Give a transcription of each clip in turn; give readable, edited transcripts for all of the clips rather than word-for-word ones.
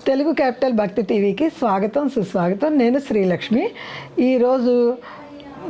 Telugu capital భక్తి టీవీకి స్వాగతం సుస్వాగతం. నేను శ్రీలక్ష్మి. ఈరోజు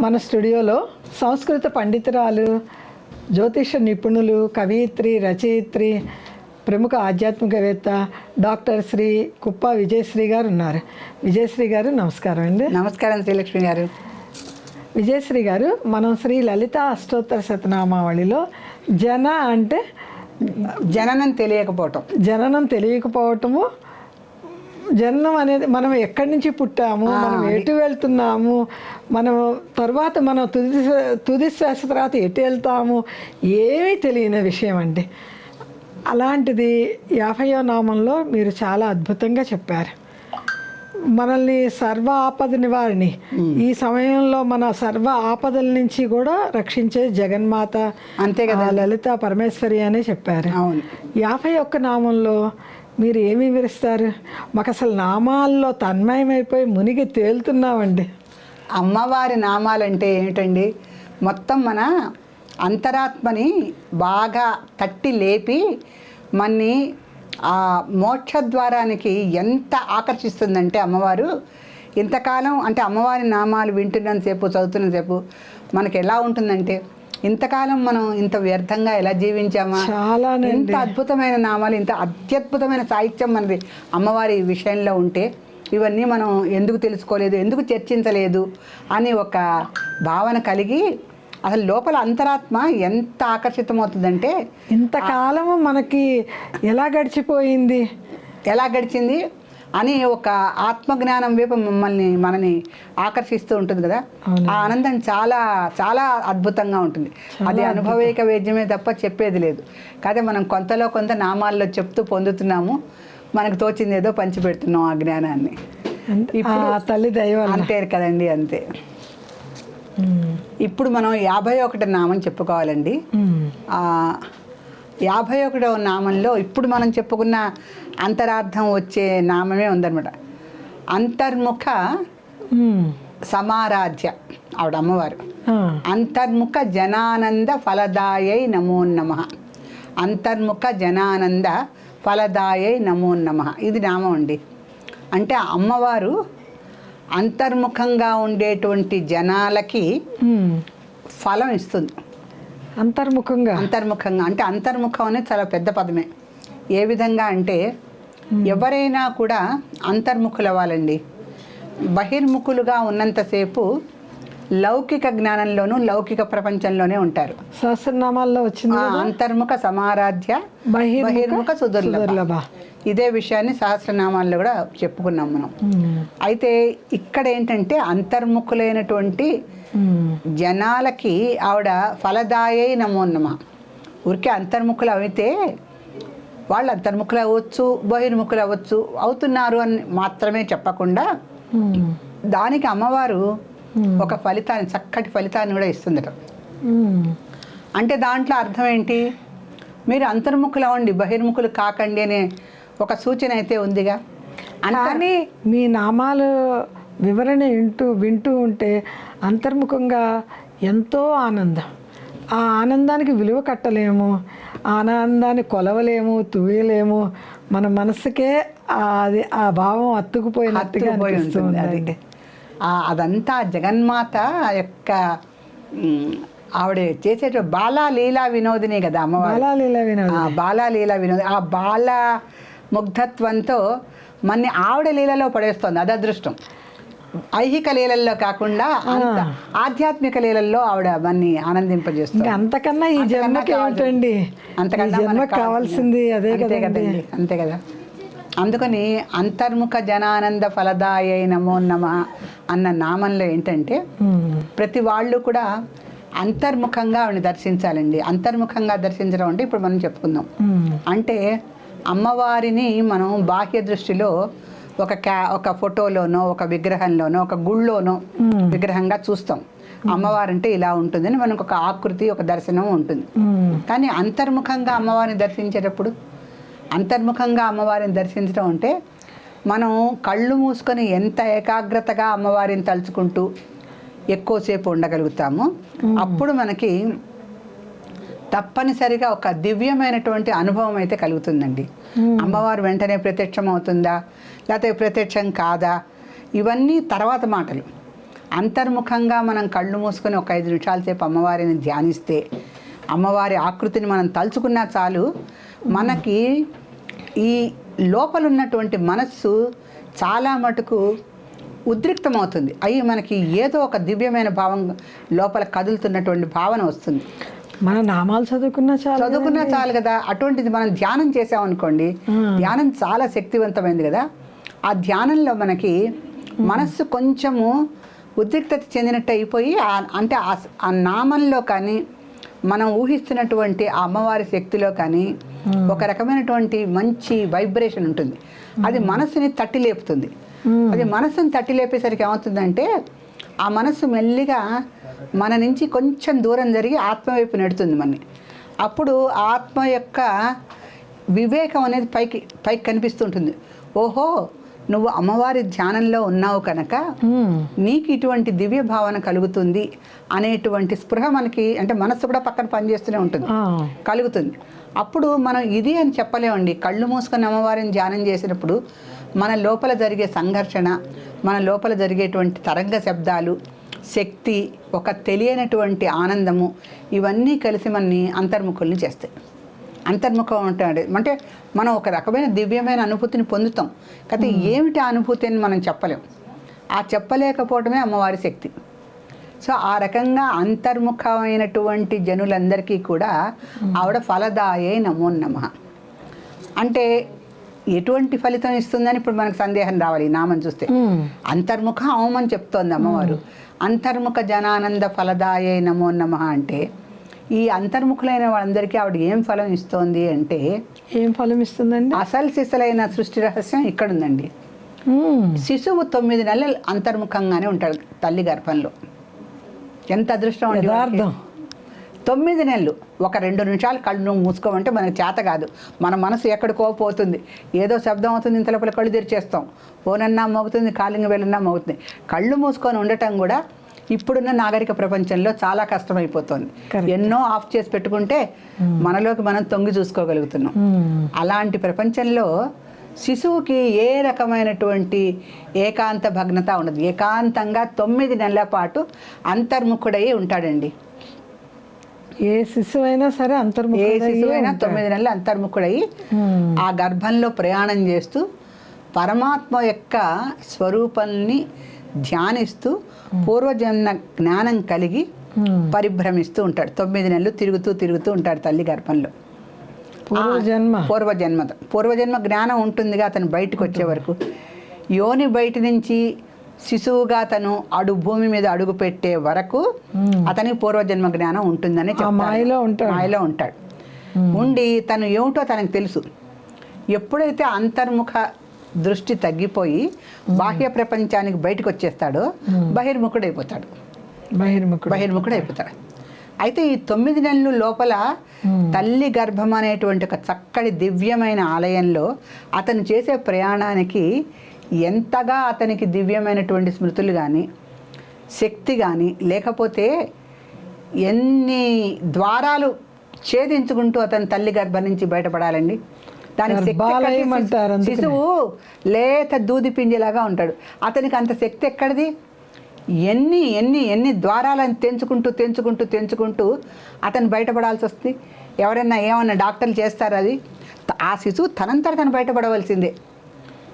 మన స్టూడియోలో సంస్కృత పండితురాలు, జ్యోతిష నిపుణులు, కవయిత్రి, రచయిత్రి, ప్రముఖ ఆధ్యాత్మికవేత్త డాక్టర్ శ్రీ కుప్ప విజయశ్రీ గారు ఉన్నారు. విజయశ్రీ గారు నమస్కారం అండి. నమస్కారం శ్రీలక్ష్మి గారు. విజయశ్రీ గారు, మనం శ్రీ లలిత అష్టోత్తర శతనామావళిలో జన అంటే జననం తెలియకపోవటము, జననం అనేది మనం ఎక్కడి నుంచి పుట్టాము, మనం ఎటు వెళ్తున్నాము, మనం తర్వాత మనం తుది శ్వాస తర్వాత ఎటు వెళ్తాము, ఏమీ తెలియని విషయం అండి. అలాంటిది 50వ నామంలో మీరు చాలా అద్భుతంగా చెప్పారు. మనల్ని సర్వ ఆపద నివారణి, ఈ సమయంలో మన సర్వ ఆపదల నుంచి కూడా రక్షించే జగన్మాత అంతే కదా, లలిత పరమేశ్వరి అని చెప్పారు. 51 నామంలో మీరు ఏమి వివరిస్తారు? మాకు అసలు నామాల్లో తన్మయమైపోయి మునిగి తేలుతున్నామండి. అమ్మవారి నామాలంటే ఏమిటండి, మొత్తం మన అంతరాత్మని బాగా తట్టి లేపి మన్ని ఆ మోక్షద్వారానికి ఎంత ఆకర్షిస్తుందంటే అమ్మవారు. ఇంతకాలం అంటే అమ్మవారి నామాలు వింటున్నంతసేపు, చదువుతున్నంతసేపు మనకి ఎలా ఉంటుందంటే, ఇంతకాలం మనం ఇంత వ్యర్థంగా ఎలా జీవించామా, ఇంత అద్భుతమైన నామాలు, ఇంత అత్యద్భుతమైన సాహిత్యం మనది అమ్మవారి విషయంలో ఉంటే ఇవన్నీ మనం ఎందుకు తెలుసుకోలేదు, ఎందుకు చర్చించలేదు అని ఒక భావన కలిగి అసలు లోపల అంతరాత్మ ఎంత ఆకర్షితమవుతుందంటే, ఇంతకాలము మనకి ఎలా గడిచింది అని ఒక ఆత్మజ్ఞానం వైపు మనని ఆకర్షిస్తూ ఉంటుంది కదా. ఆ ఆనందం చాలా చాలా అద్భుతంగా ఉంటుంది. అది అనుభవైక వేద్యమే తప్ప చెప్పేది లేదు. కాదే మనం కొంతలో కొంత నామాల్లో చెప్తూ పొందుతున్నాము, మనకు తోచింది ఏదో పంచిపెడుతున్నాం ఆ జ్ఞానాన్ని. ఇప్పుడు తల్లి దైవం అంతే కదండి, అంతే. ఇప్పుడు మనం 51వ నామం చెప్పుకోవాలండి. 51వ నామంలో ఇప్పుడు మనం చెప్పుకున్న అంతరార్థం వచ్చే నామమే ఉందన్నమాట. అంతర్ముఖ సమారాధ్య ఆవిడ అమ్మవారు. అంతర్ముఖ జనానంద ఫలదాయై నమో నమః. అంతర్ముఖ జనానంద ఫలదాయై నమో నమః, ఇది నామం అండి. అంటే అమ్మవారు అంతర్ముఖంగా ఉండేటువంటి జనాలకి ఫలం ఇస్తుంది. అంతర్ముఖంగా అంటే అంతర్ముఖం అనేది చాలా పెద్ద పదమే. ఏ విధంగా అంటే ఎవరైనా కూడా అంతర్ముఖులు అవ్వాలండి. బహిర్ముఖులుగా ఉన్నంతసేపు లౌకిక జ్ఞానంలోనూ లౌకిక ప్రపంచంలోనే ఉంటారు. సహస్రనామాల్లో వచ్చింది అంతర్ముఖ సమారాధ్య బహిర్ముఖ సుదుర్లభ. ఇదే విషయాన్ని సహస్రనామాల్లో కూడా చెప్పుకున్నాం మనం. అయితే ఇక్కడ ఏంటంటే అంతర్ముఖులైనటువంటి జనాలకి ఆవిడ ఫలదాయై నమో నమః. ఊరికే అంతర్ముఖులు అయితే వాళ్ళు అంతర్ముఖులు అవ్వచ్చు, బహిర్ముఖులు అవ్వచ్చు, అవుతున్నారు అని మాత్రమే చెప్పకుండా దానికి అమ్మవారు ఒక ఫలితాన్ని, చక్కటి ఫలితాన్ని కూడా ఇస్తుందట. అంటే దాంట్లో అర్థం ఏంటి, మీరు అంతర్ముఖులు అవ్వండి, బహిర్ముఖులు కాకండి అనే ఒక సూచన అయితే ఉందిగా. కానీ మీ నామాలు వివరణ వింటూ ఉంటే అంతర్ముఖంగా ఎంతో ఆనందం. ఆ ఆనందానికి విలువ కట్టలేము, ఆనందాన్ని కొలవలేము, తూయలేము. మన మనసుకే అది ఆ భావం అత్తుకుపోయినట్టుగా అనిపిస్తుంది. అది అదంతా జగన్మాత యొక్క ఆవిడ చేసే బాలలీలా వినోదిని కదా అమ్మవారు. బాలలీలా వినోది. ఆ బాల ముగ్ధత్వంతో మన్ని ఆవిడ లీలలో పడేస్తుంది. అది అదృష్టం. ఐహిక లీలల్లో కాకుండా ఆధ్యాత్మిక లీలల్లో ఆవిడ మన్ని ఆనందింపజేస్తుంది. అంతకన్నా ఈ జన్మకి ఏంటండి, అంతకన్నా కావాల్సింది అదే కదండి. అంతే కదా. అందుకని అంతర్ముఖ జనానంద ఫలదాయై నమో నమః అన్న నామంలో ఏంటంటే ప్రతి వాళ్ళు కూడా అంతర్ముఖంగా ఆవిడని దర్శించాలండి. అంతర్ముఖంగా దర్శించడం అంటే ఇప్పుడు మనం చెప్పుకుందాం. అంటే అమ్మవారిని మనం బాహ్య దృష్టిలో ఒక ఫోటోలోనో, ఒక విగ్రహంలోనో, ఒక గుళ్ళోనో విగ్రహంగా చూస్తాం. అమ్మవారంటే ఇలా ఉంటుందని మనకు ఒక ఆకృతి, ఒక దర్శనం ఉంటుంది. కానీ అంతర్ముఖంగా అమ్మవారిని దర్శించేటప్పుడు, అంతర్ముఖంగా అమ్మవారిని దర్శించడం అంటే మనం కళ్ళు మూసుకొని ఎంత ఏకాగ్రతగా అమ్మవారిని తలుచుకుంటూ ఎక్కువసేపు ఉండగలుగుతామో అప్పుడు మనకి తప్పనిసరిగా ఒక దివ్యమైనటువంటి అనుభవం అయితే కలుగుతుందండి. అమ్మవారు వెంటనే ప్రత్యక్షం అవుతుందా లేకపోతే ప్రత్యక్షం కాదా ఇవన్నీ తర్వాత మాటలు. అంతర్ముఖంగా మనం కళ్ళు మూసుకొని ఒక 5 నిమిషాల సేపు అమ్మవారిని ధ్యానిస్తే, అమ్మవారి ఆకృతిని మనం తలుచుకున్నా చాలు, మనకి ఈ లోపల ఉన్నటువంటి మనస్సు చాలా మటుకు ఉద్రిక్తమవుతుంది. అయ్యి మనకి ఏదో ఒక దివ్యమైన భావం లోపల కదులుతున్నటువంటి భావన వస్తుంది. మన నామాలు చదువుకున్నా చాలు కదా. అటువంటిది మనం ధ్యానం చేసామనుకోండి, ధ్యానం చాలా శక్తివంతమైంది కదా. ఆ ధ్యానంలో మనకి మనస్సు కొంచెము ఉద్రిక్తత చెందినట్టు అయిపోయి అంటే ఆ నామంలో కానీ మనం ఊహిస్తున్నటువంటి ఆ అమ్మవారి శక్తిలో కానీ ఒక రకమైనటువంటి మంచి వైబ్రేషన్ ఉంటుంది. అది మనస్సుని తట్టి లేపుతుంది. అది మనస్సుని తట్టి లేపేసరికి ఏమవుతుందంటే ఆ మనస్సు మెల్లిగా మన నుంచి కొంచెం దూరం జరిగి ఆత్మ వైపు నెడుతుంది మనని. అప్పుడు ఆత్మ యొక్క వివేకం అనేది పైకి కనిపిస్తుంటుంది. ఓహో, నువ్వు అమ్మవారి ధ్యానంలో ఉన్నావు కనుక నీకు ఇటువంటి దివ్య భావన కలుగుతుంది అనేటువంటి స్పృహ మనకి, అంటే మనస్సు కూడా పక్కన పనిచేస్తూనే ఉంటుంది, కలుగుతుంది. అప్పుడు మనం ఇది అని చెప్పలేమండి. కళ్ళు మూసుకొని అమ్మవారిని ధ్యానం చేసినప్పుడు మన లోపల జరిగే సంఘర్షణ, మన లోపల జరిగేటువంటి తరంగ శబ్దాలు, శక్తి, ఒక తెలియనటువంటి ఆనందము, ఇవన్నీ కలిసి మనని అంతర్ముఖుల్ని చేస్తాయి. అంతర్ముఖం అంటే మనం ఒక రకమైన దివ్యమైన అనుభూతిని పొందుతాం. అయితే ఏమిటి ఆ అనుభూతి అని మనం చెప్పలేం. ఆ చెప్పలేకపోవడమే అమ్మవారి శక్తి. సో ఆ రకంగా అంతర్ముఖమైనటువంటి జనులందరికీ కూడా ఆవిడ ఫలదాయే నమో నమః అంటే ఎటువంటి ఫలితం ఇస్తుందని ఇప్పుడు మనకు సందేహం రావాలి. ఈ నామం చూస్తే అంతర్ముఖ అవమని చెప్తోంది అమ్మవారు. అంతర్ముఖ జనానంద ఫలదాయే నమో నమః అంటే ఈ అంతర్ముఖులైన వాళ్ళందరికీ ఆవిడ ఏం ఫలం ఇస్తోంది అంటే, ఏం ఫలం ఇస్తుందండి? అసలు సిసలైన సృష్టి రహస్యం ఇక్కడ ఉందండి. శిశువు 9 నెలలు అంతర్ముఖంగానే ఉంటాడు తల్లి గర్భంలో. ఎంత అదృష్టం అండి. 9 నెలలు. ఒక 2 నిమిషాలు కళ్ళు మూసుకోమంటే మనకు చేత కాదు. మన మనసు ఎక్కడికో పోతుంది. ఏదో శబ్దం అవుతుంది, ఇంత లోపల కళ్ళు తెరిచేస్తాం. ఫోనన్నా మోగుతుంది, కాలింగ వేలన్నా మోగుతుంది. కళ్ళు మూసుకొని ఉండటం కూడా ఇప్పుడున్న నాగరిక ప్రపంచంలో చాలా కష్టమైపోతుంది. ఎన్నో ఆఫ్ చేసి పెట్టుకుంటే మనలోకి మనం తొంగి చూసుకోగలుగుతున్నాం. అలాంటి ప్రపంచంలో శిశువుకి ఏ రకమైనటువంటి ఏకాంత భగ్నత ఉండదు. ఏకాంతంగా 9 నెలల పాటు అంతర్ముఖుడై ఉంటాడండి. ఏ శిశువు అయినా సరే ఏ శిశువైనా 9 నెలలు అంతర్ముఖుడై ఆ గర్భంలో ప్రయాణం చేస్తూ పరమాత్మ యొక్క స్వరూపాన్ని ధ్యానిస్తూ పూర్వజన్మ జ్ఞానం కలిగి పరిభ్రమిస్తూ ఉంటాడు. 9 నెలలు తిరుగుతూ ఉంటాడు తల్లి గర్భంలో. పూర్వజన్మ జ్ఞానం ఉంటుందిగా అతను బయటకు వచ్చే వరకు. యోని బయట నుంచి శిశువుగా తను భూమి మీద అడుగు పెట్టే వరకు అతనికి పూర్వజన్మ జ్ఞానం ఉంటుందని మాయలో ఉంటాడు. ఉండి తను ఏమిటో తనకు తెలుసు. ఎప్పుడైతే అంతర్ముఖ దృష్టి తగ్గిపోయి బాహ్య ప్రపంచానికి బయటకు వచ్చేస్తాడో బహిర్ముఖుడైపోతాడు. అయితే ఈ 9 నెలలు లోపల తల్లి గర్భం అనేటువంటి ఒక చక్కటి దివ్యమైన ఆలయంలో అతను చేసే ప్రయాణానికి ఎంతగా అతనికి దివ్యమైనటువంటి స్మృతులు కానీ శక్తి కానీ లేకపోతే ఎన్ని ద్వారాలు ఛేదించుకుంటూ అతను తల్లి గర్భం నుంచి బయటపడాలండి. దానికి శిశువు లేత దూది పింజలాగా ఉంటాడు. అతనికి అంత శక్తి ఎక్కడిది? ఎన్ని ఎన్ని ఎన్ని ద్వారాలను తెంచుకుంటూ అతను బయటపడాల్సి వస్తుంది. ఎవరైనా ఏమన్నా డాక్టర్లు చేస్తారు? అది ఆ శిశువు తనంతట తను బయటపడవలసిందే.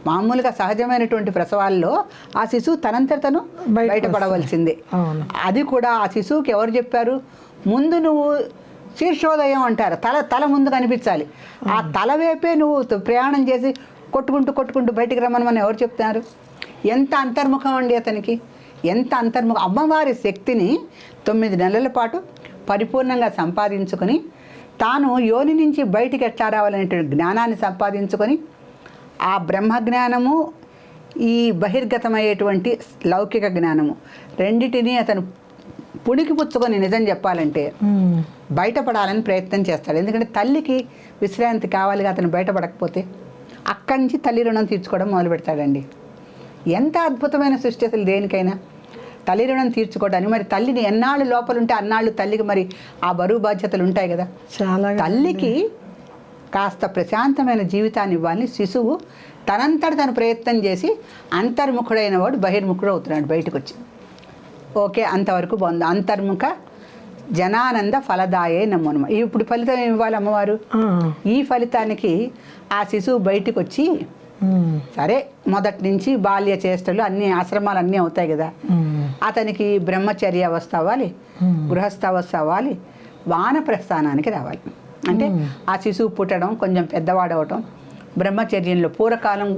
మామూలుగా సహజమైనటువంటి ప్రసవాల్లో ఆ శిశువు తనంతట తను బయటపడవలసిందే. అది కూడా ఆ శిశువుకి ఎవరు చెప్పారు? ముందు నువ్వు శీర్షోదయం అంటారు, తల ముందు కనిపించాలి. ఆ తల వైపే నువ్వు ప్రయాణం చేసి కొట్టుకుంటూ బయటికి రమ్మని ఎవరు చెప్తున్నారు? ఎంత అంతర్ముఖం అండి అతనికి, ఎంత అంతర్ముఖం. అమ్మవారి శక్తిని 9 నెలల పాటు పరిపూర్ణంగా సంపాదించుకొని తాను యోని నుంచి బయటికి ఎట్లా రావాలనేటువంటి జ్ఞానాన్ని సంపాదించుకొని ఆ బ్రహ్మజ్ఞానము ఈ బహిర్గతమయ్యేటువంటి లౌకిక జ్ఞానము రెండిటిని అతను పుణికి పుచ్చుకొని నిజం చెప్పాలంటే బయటపడాలని ప్రయత్నం చేస్తాడు. ఎందుకంటే తల్లికి విశ్రాంతి కావాలిగా. అతను బయటపడకపోతే అక్కడి నుంచి తల్లి రుణం తీర్చుకోవడం మొదలు పెడతాడండి. ఎంత అద్భుతమైన సృష్టి అసలు దేనికైనా. తల్లి రుణం తీర్చుకోవడానికి మరి తల్లిని ఎన్నాళ్ళు లోపల ఉంటే అన్నాళ్ళు తల్లికి మరి ఆ బరువు బాధ్యతలు ఉంటాయి కదా. చాలా తల్లికి కాస్త ప్రశాంతమైన జీవితాన్ని ఇవ్వాలని శిశువు తనంతట తను ప్రయత్నం చేసి అంతర్ముఖుడైన వాడు బహిర్ముఖుడు అవుతున్నాడు బయటకు వచ్చి. ఓకే, అంతవరకు బాగుంది. అంతర్ముఖ జనానంద ఫలదాయే నమ్మనమ. ఇప్పుడు ఫలితం ఇవ్వాలి అమ్మవారు. ఈ ఫలితానికి ఆ శిశువు బయటకు వచ్చి సరే మొదటి నుంచి బాల్య చేష్టలు అన్ని ఆశ్రమాలు అన్నీ అవుతాయి కదా. అతనికి బ్రహ్మచర్య అవస్థ అవ్వాలి, గృహస్థ అవస్థ అవ్వాలి, వానప్రస్థానానికి రావాలి. అంటే ఆ శిశువు పుట్టడం, కొంచెం పెద్దవాడవటం, బ్రహ్మచర్యంలో పూర్వకాలం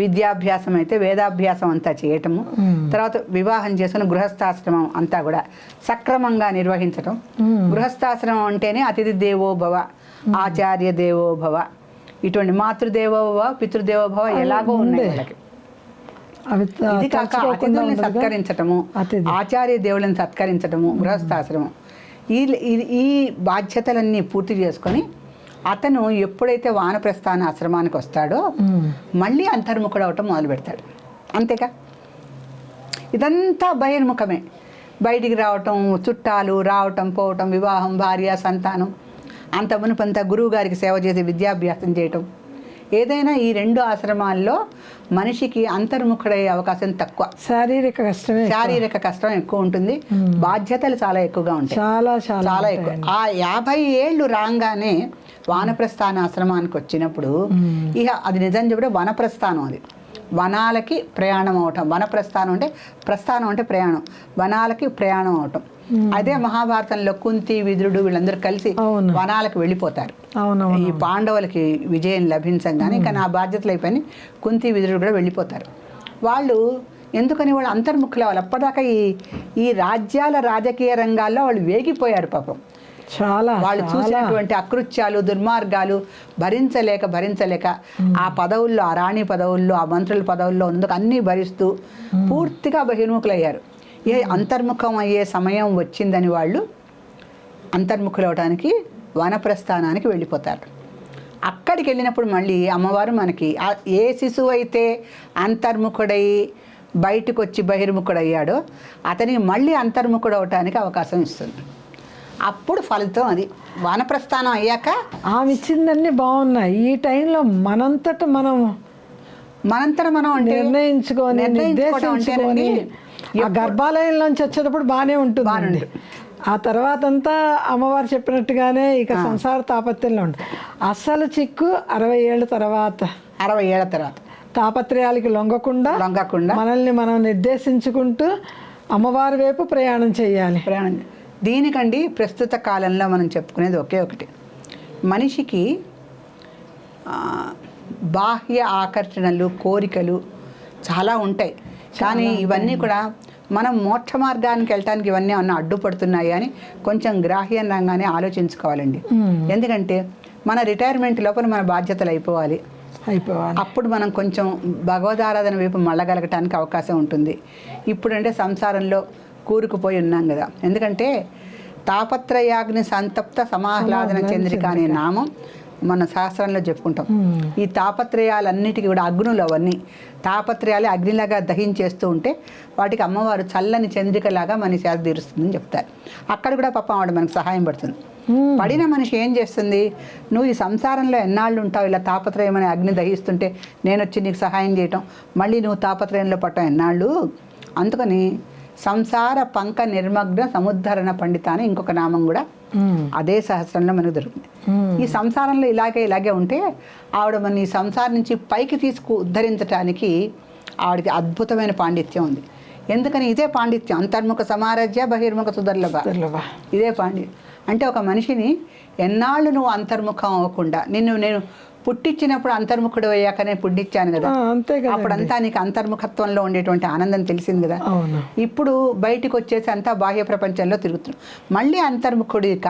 విద్యాభ్యాసం అయితే వేదాభ్యాసం అంతా చేయటము, తర్వాత వివాహం చేసుకుని గృహస్థాశ్రమం అంతా కూడా సక్రమంగా నిర్వహించటం. గృహస్థాశ్రమం అంటేనే అతిథి దేవో భవ, ఆచార్య దేవో భవ, ఇటువంటి మాతృదేవోభవ పితృదేవోభవ ఎలాగో ఉన్నాయి వాళ్ళకి. ఇది కాక అతిథుల్ని సత్కరించటము, ఆచార్య దేవుళ్ళని సత్కరించటము గృహస్థాశ్రమం. ఈ బాధ్యతలన్నీ పూర్తి చేసుకొని అతను ఎప్పుడైతే వానప్రస్థాన ఆశ్రమానికి వస్తాడో మళ్ళీ అంతర్ముఖుడు అవటం మొదలు పెడతాడు. అంతేగా, ఇదంతా బహిర్ముఖమే. బయటికి రావటం, చుట్టాలు రావటం పోవటం, వివాహం, భార్య, సంతానం, అంత మునుపంతా గురువు గారికి సేవ చేసి విద్యాభ్యాసం చేయటం. ఏదైనా ఈ రెండు ఆశ్రమాల్లో మనిషికి అంతర్ముఖుడయ్యే అవకాశం తక్కువ. శారీరక కష్టం ఎక్కువ ఉంటుంది, బాధ్యతలు చాలా ఎక్కువగా ఉంటాయి, చాలా ఎక్కువ. ఆ 50 ఏళ్ళు రాగానే వానప్రస్థాన ఆశ్రమానికి వచ్చినప్పుడు ఇక అది నిజం చెప్పే వనప్రస్థానం. అది వనాలకి ప్రయాణం అవటం. వనప్రస్థానం అంటే ప్రస్థానం అంటే ప్రయాణం, వనాలకి ప్రయాణం అవటం. అదే మహాభారతంలో కుంతి, విదురుడు వీళ్ళందరూ కలిసి వనాలకు వెళ్ళిపోతారు. ఈ పాండవులకి విజయం లభించగానే ఇంకా నా బాధ్యతలు అయిపోయి కుంతి, విదురుడు కూడా వెళ్ళిపోతారు. వాళ్ళు ఎందుకని వాళ్ళు అంతర్ముఖులు అవ్వాలి. అప్పటిదాకా ఈ రాజ్యాల రాజకీయ రంగాల్లో వాళ్ళు వేగిపోయారు పాపం. వాళ్ళు చూసినటువంటి అకృత్యాలు, దుర్మార్గాలు భరించలేక ఆ పదవుల్లో, ఆ రాణి పదవుల్లో, ఆ మంత్రుల పదవుల్లో ఉన్నందుకు అన్నీ భరిస్తూ పూర్తిగా బహిర్ముఖులయ్యారు. అంతర్ముఖం అయ్యే సమయం వచ్చిందని వాళ్ళు అంతర్ముఖులు అవడానికి వనప్రస్థానానికి వెళ్ళిపోతారు. అక్కడికి వెళ్ళినప్పుడు మళ్ళీ అమ్మవారు మనకి ఏ శిశువు అయితే అంతర్ముఖుడై బయటకు వచ్చి బహిర్ముఖుడయ్యాడో అతనికి మళ్ళీ అంతర్ముఖుడు అవటానికి అవకాశం ఇస్తుంది. అప్పుడు ఫలితం అది. వానప్రస్థానం అయ్యాక ఆమె ఇచ్చిందన్నీ బాగున్నాయి. ఈ టైంలో మనంతట మనం అంటే నిర్ణయించుకొని ఆ గర్భాలయంలోంచి వచ్చేటప్పుడు బాగానే ఉంటుంది. ఆ తర్వాత అంతా అమ్మవారు చెప్పినట్టుగానే ఇక సంసార తాపత్యంలో ఉంటుంది. అసలు చిక్కు 60 ఏళ్ళ తర్వాత తాపత్రయాలకి లొంగకుండా మనల్ని మనం నిర్దేశించుకుంటూ అమ్మవారి వైపు ప్రయాణం చేయాలి. దీనికండి ప్రస్తుత కాలంలో మనం చెప్పుకునేది ఒకే ఒకటి. మనిషికి బాహ్య ఆకర్షణలు, కోరికలు చాలా ఉంటాయి. కానీ ఇవన్నీ కూడా మనం మోక్ష మార్గానికి వెళ్ళటానికి ఇవన్నీ అన్న అడ్డుపడుతున్నాయి అని కొంచెం గ్రాహ్యంగానే ఆలోచించుకోవాలండి. ఎందుకంటే మన రిటైర్మెంట్ లోపల మన బాధ్యతలు అయిపోవాలి. అప్పుడు మనం కొంచెం భగవదారాధన వైపు మళ్ళగలగటానికి అవకాశం ఉంటుంది. ఇప్పుడంటే సంసారంలో కూరుకుపోయి ఉన్నాం కదా. ఎందుకంటే తాపత్రయాగ్ని సంతప్త సమాహ్లాదన చంద్రిక అనే నామం మన శాస్త్రంలో చెప్పుకుంటాం. ఈ తాపత్రయాలన్నిటికీ కూడా అగ్నులు, అవన్నీ తాపత్రయాలు అగ్నిలాగా దహించేస్తూ ఉంటే వాటికి అమ్మవారు చల్లని చంద్రికలాగా మన సేద తీరుస్తుందని చెప్తారు. అక్కడ కూడా పాపం ఆవిడ మనకు సహాయం పడుతుంది. పడిన మనిషి ఏం చేస్తుంది, నువ్వు ఈ సంసారంలో ఎన్నాళ్ళు ఉంటావు, ఇలా తాపత్రయం అనే అగ్ని దహిస్తుంటే నేను వచ్చి నీకు సహాయం చేయటం, మళ్ళీ నువ్వు తాపత్రయంలో పట్టడం ఎన్నాళ్ళు. అందుకని సంసార పంక నిర్మగ్న సముద్ధరణ పండిత అని ఇంకొక నామం కూడా అదే సహస్రంలో మనకు దొరుకుతుంది. ఈ సంసారంలో ఇలాగే ఉంటే ఆవిడ మన ఈ సంసారం నుంచి పైకి ఉద్ధరించడానికి ఆవిడకి అద్భుతమైన పాండిత్యం ఉంది. ఎందుకని ఇదే పాండిత్యం, అంతర్ముఖ సమారాజ్య బహిర్ముఖ సుదర్లభ, ఇదే పాండిత్యం. అంటే ఒక మనిషిని ఎన్నాళ్ళు నువ్వు అంతర్ముఖం అవ్వకుండా, నేను పుట్టించినప్పుడు అంతర్ముఖుడు అయ్యాకనే పుట్టించాను కదా, అప్పుడంతా నీకు అంతర్ముఖత్వంలో ఉండేటువంటి ఆనందం తెలిసింది కదా. ఇప్పుడు బయటికి వచ్చేసి అంతా బాహ్య ప్రపంచంలో తిరుగుతున్నావు, మళ్ళీ అంతర్ముఖుడిక,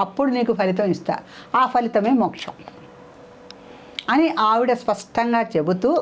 అప్పుడు నీకు ఫలితం ఇస్తా, ఆ ఫలితమే మోక్షం అని ఆవిడ స్పష్టంగా చెబుతూ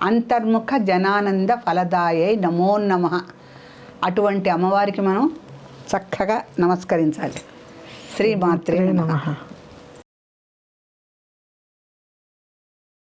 అంతర్ముఖ జనానంద ఫలదాయై నమో నమః. అటువంటి అమ్మవారికి మనం చక్కగా నమస్కరించాలి. శ్రీమాత్రే నమః.